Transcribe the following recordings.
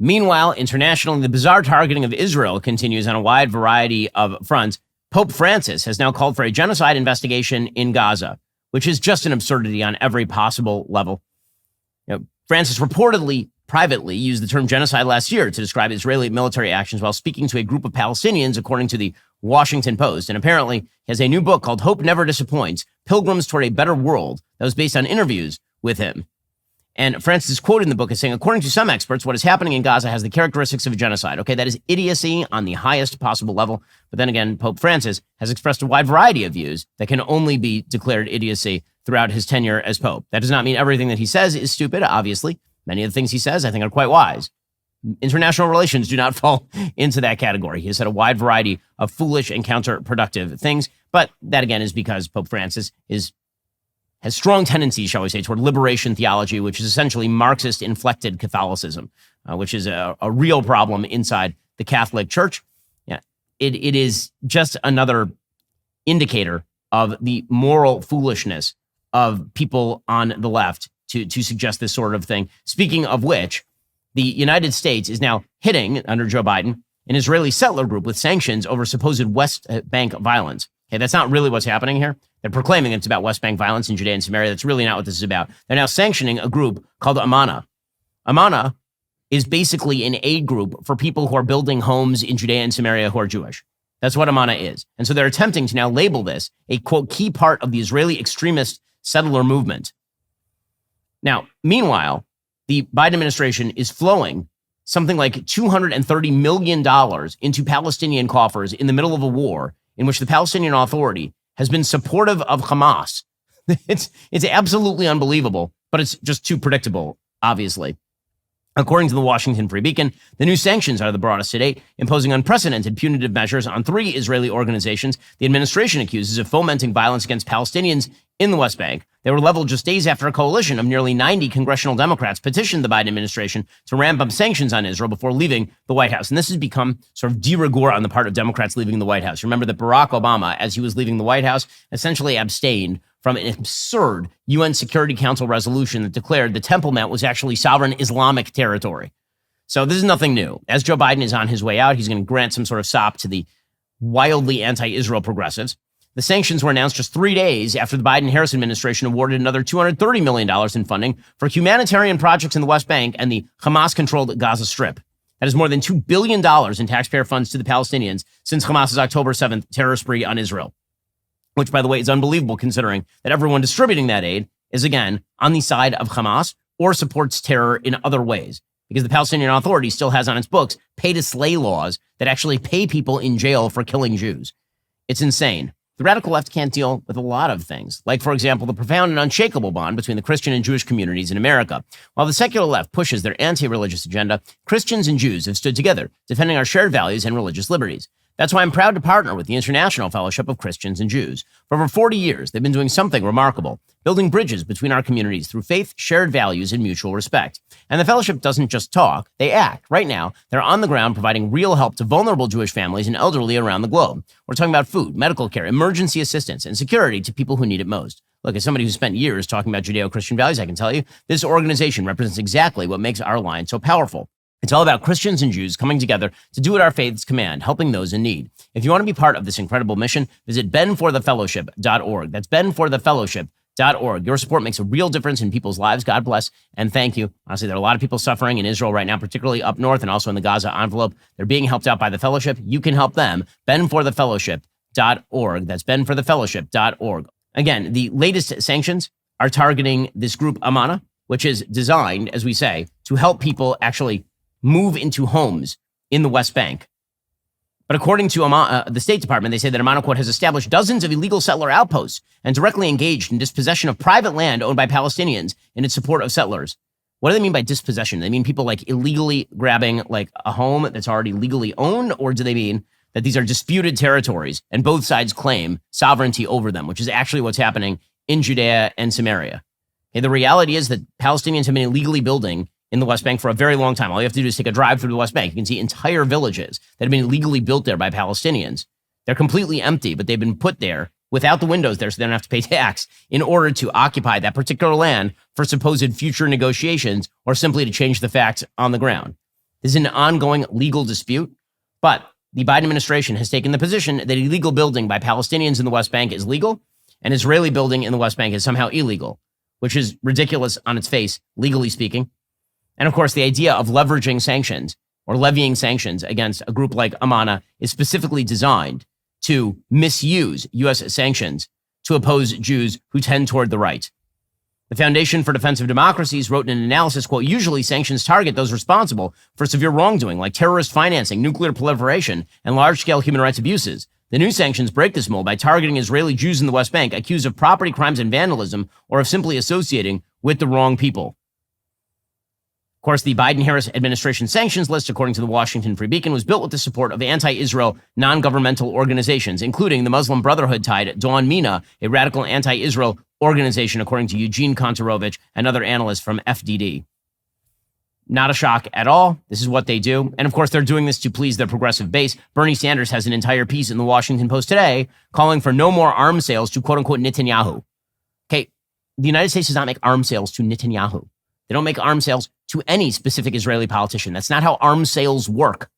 Meanwhile, internationally, the bizarre targeting of Israel continues on a wide variety of fronts. Pope Francis has now called for a genocide investigation in Gaza, which is just an absurdity on every possible level. Francis reportedly, privately, used the term genocide last year to describe Israeli military actions while speaking to a group of Palestinians, according to the Washington Post. And apparently, he has a new book called Hope Never Disappoints, Pilgrims Toward a Better World, that was based on interviews with him. And Francis is quoted in the book as saying, according to some experts, what is happening in Gaza has the characteristics of a genocide. Okay, that is idiocy on the highest possible level. But then again, Pope Francis has expressed a wide variety of views that can only be declared idiocy throughout his tenure as Pope. That does not mean everything that he says is stupid, obviously. Many of the things he says, I think, are quite wise. International relations do not fall into that category. He has said a wide variety of foolish and counterproductive things. But that, again, is because Pope Francis has strong tendencies, shall we say, toward liberation theology, which is essentially Marxist-inflected Catholicism, which is a real problem inside the Catholic Church. Yeah, it is just another indicator of the moral foolishness of people on the left to suggest this sort of thing. Speaking of which, the United States is now hitting, under Joe Biden, an Israeli settler group with sanctions over supposed West Bank violence. Okay, that's not really what's happening here. They're proclaiming it's about West Bank violence in Judea and Samaria. That's really not what this is about. They're now sanctioning a group called Amana. Amana is basically an aid group for people who are building homes in Judea and Samaria who are Jewish. That's what Amana is. And so they're attempting to now label this a, quote, key part of the Israeli extremist settler movement. Now, meanwhile, the Biden administration is flowing something like $230 million into Palestinian coffers in the middle of a war in which the Palestinian Authority has been supportive of Hamas. It's absolutely unbelievable, but it's just too predictable, obviously. According to the Washington Free Beacon, the new sanctions are the broadest to date, imposing unprecedented punitive measures on 3 Israeli organizations the administration accuses of fomenting violence against Palestinians in the West Bank. They were leveled just days after a coalition of nearly 90 congressional Democrats petitioned the Biden administration to ramp up sanctions on Israel before leaving the White House. And this has become sort of de rigueur on the part of Democrats leaving the White House. Remember that Barack Obama, as he was leaving the White House, essentially abstained from an absurd UN Security Council resolution that declared the Temple Mount was actually sovereign Islamic territory. So this is nothing new. As Joe Biden is on his way out, he's going to grant some sort of sop to the wildly anti-Israel progressives. The sanctions were announced just 3 days after the Biden-Harris administration awarded another $230 million in funding for humanitarian projects in the West Bank and the Hamas-controlled Gaza Strip. That is more than $2 billion in taxpayer funds to the Palestinians since Hamas's October 7th terror spree on Israel, which, by the way, is unbelievable considering that everyone distributing that aid is, again, on the side of Hamas or supports terror in other ways, because the Palestinian Authority still has on its books pay-to-slay laws that actually pay people in jail for killing Jews. It's insane. The radical left can't deal with a lot of things, like, for example, the profound and unshakable bond between the Christian and Jewish communities in America. While the secular left pushes their anti-religious agenda, Christians and Jews have stood together, defending our shared values and religious liberties. That's why I'm proud to partner with the International Fellowship of Christians and Jews. For over 40 years, they've been doing something remarkable, building bridges between our communities through faith, shared values, and mutual respect. And the fellowship doesn't just talk, they act. Right now, they're on the ground providing real help to vulnerable Jewish families and elderly around the globe. We're talking about food, medical care, emergency assistance, and security to people who need it most. Look, as somebody who spent years talking about Judeo-Christian values, I can tell you, this organization represents exactly what makes our alliance so powerful. It's all about Christians and Jews coming together to do what our faiths command, helping those in need. If you want to be part of this incredible mission, visit benforthefellowship.org. That's benforthefellowship.org. Your support makes a real difference in people's lives. God bless and thank you. Honestly, there are a lot of people suffering in Israel right now, particularly up north and also in the Gaza envelope. They're being helped out by the fellowship. You can help them. benforthefellowship.org. That's benforthefellowship.org. Again, the latest sanctions are targeting this group Amana, which is designed, as we say, to help people actually move into homes in the West Bank. But according to the State Department, they say that Amana, quote, has established dozens of illegal settler outposts and directly engaged in dispossession of private land owned by Palestinians in its support of settlers. What do they mean by dispossession? They mean people like illegally grabbing like a home that's already legally owned? Or do they mean that these are disputed territories and both sides claim sovereignty over them, which is actually what's happening in Judea and Samaria? Okay, the reality is that Palestinians have been illegally building in the West Bank for a very long time. All you have to do is take a drive through the West Bank. You can see entire villages that have been illegally built there by Palestinians. They're completely empty, but they've been put there without the windows there so they don't have to pay tax in order to occupy that particular land for supposed future negotiations or simply to change the facts on the ground. This is an ongoing legal dispute, but the Biden administration has taken the position that illegal building by Palestinians in the West Bank is legal and Israeli building in the West Bank is somehow illegal, which is ridiculous on its face, legally speaking. And of course, the idea of leveraging sanctions or levying sanctions against a group like Amana is specifically designed to misuse U.S. sanctions to oppose Jews who tend toward the right. The Foundation for Defense of Democracies wrote in an analysis, quote, usually sanctions target those responsible for severe wrongdoing like terrorist financing, nuclear proliferation, and large-scale human rights abuses. The new sanctions break this mold by targeting Israeli Jews in the West Bank accused of property crimes and vandalism or of simply associating with the wrong people. Of course, the Biden-Harris administration sanctions list, according to the Washington Free Beacon, was built with the support of anti-Israel non-governmental organizations, including the Muslim Brotherhood-tied Dawn Mina, a radical anti-Israel organization, according to Eugene Kontorovich and other analysts from FDD. Not a shock at all. This is what they do. And of course, they're doing this to please their progressive base. Bernie Sanders has an entire piece in the Washington Post today calling for no more arms sales to quote-unquote Netanyahu. Okay, the United States does not make arms sales to Netanyahu. They don't make arms sales to any specific Israeli politician. That's not how arms sales work.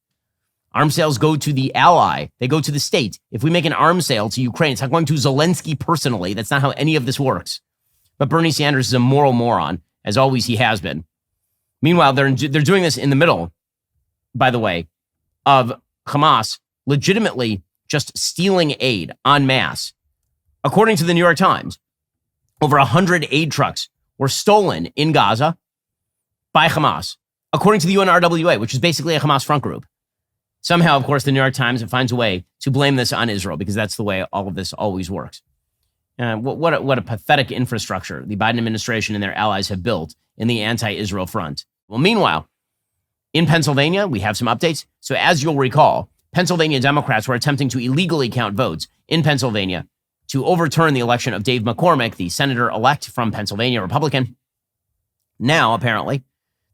Arms sales go to the ally. They go to the state. If we make an arms sale to Ukraine, it's not going to Zelensky personally. That's not how any of this works. But Bernie Sanders is a moral moron, as always he has been. Meanwhile, they're doing this in the middle, by the way, of Hamas legitimately just stealing aid en masse. According to the New York Times, over 100 aid trucks were stolen in Gaza by Hamas, according to the UNRWA, which is basically a Hamas front group. Somehow, of course, the New York Times finds a way to blame this on Israel because that's the way all of this always works. What a pathetic infrastructure the Biden administration and their allies have built in the anti-Israel front. Well, meanwhile, in Pennsylvania, we have some updates. So as you'll recall, Pennsylvania Democrats were attempting to illegally count votes in Pennsylvania to overturn the election of Dave McCormick, the senator-elect from Pennsylvania, Republican. Now, apparently,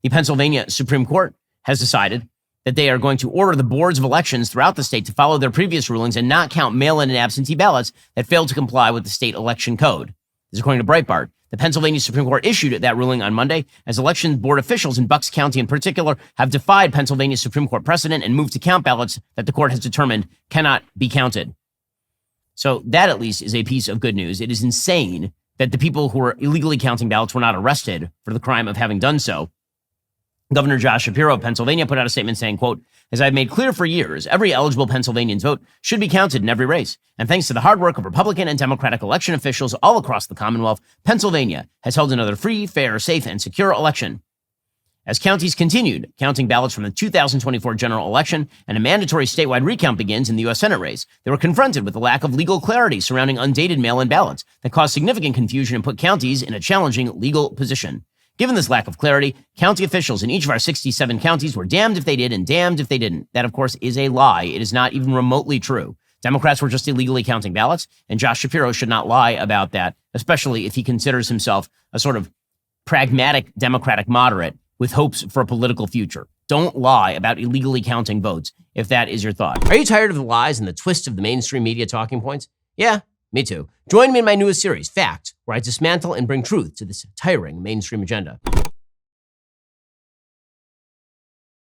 the Pennsylvania Supreme Court has decided that they are going to order the boards of elections throughout the state to follow their previous rulings and not count mail-in and absentee ballots that failed to comply with the state election code. This is according to Breitbart. The Pennsylvania Supreme Court issued that ruling on Monday as election board officials in Bucks County in particular have defied Pennsylvania Supreme Court precedent and moved to count ballots that the court has determined cannot be counted. So that at least is a piece of good news. It is insane that the people who were illegally counting ballots were not arrested for the crime of having done so. Governor Josh Shapiro of Pennsylvania put out a statement saying, quote, as I've made clear for years, every eligible Pennsylvanian's vote should be counted in every race. And thanks to the hard work of Republican and Democratic election officials all across the Commonwealth, Pennsylvania has held another free, fair, safe, and secure election. As counties continued counting ballots from the 2024 general election and a mandatory statewide recount begins in the U.S. Senate race, they were confronted with the lack of legal clarity surrounding undated mail-in ballots that caused significant confusion and put counties in a challenging legal position. Given this lack of clarity, county officials in each of our 67 counties were damned if they did and damned if they didn't. That, of course, is a lie. It is not even remotely true. Democrats were just illegally counting ballots, and Josh Shapiro should not lie about that, especially if he considers himself a sort of pragmatic Democratic moderate with hopes for a political future. Don't lie about illegally counting votes if that is your thought. Are you tired of the lies and the twist of the mainstream media talking points? Yeah, me too. Join me in my newest series, Fact, where I dismantle and bring truth to this tiring mainstream agenda.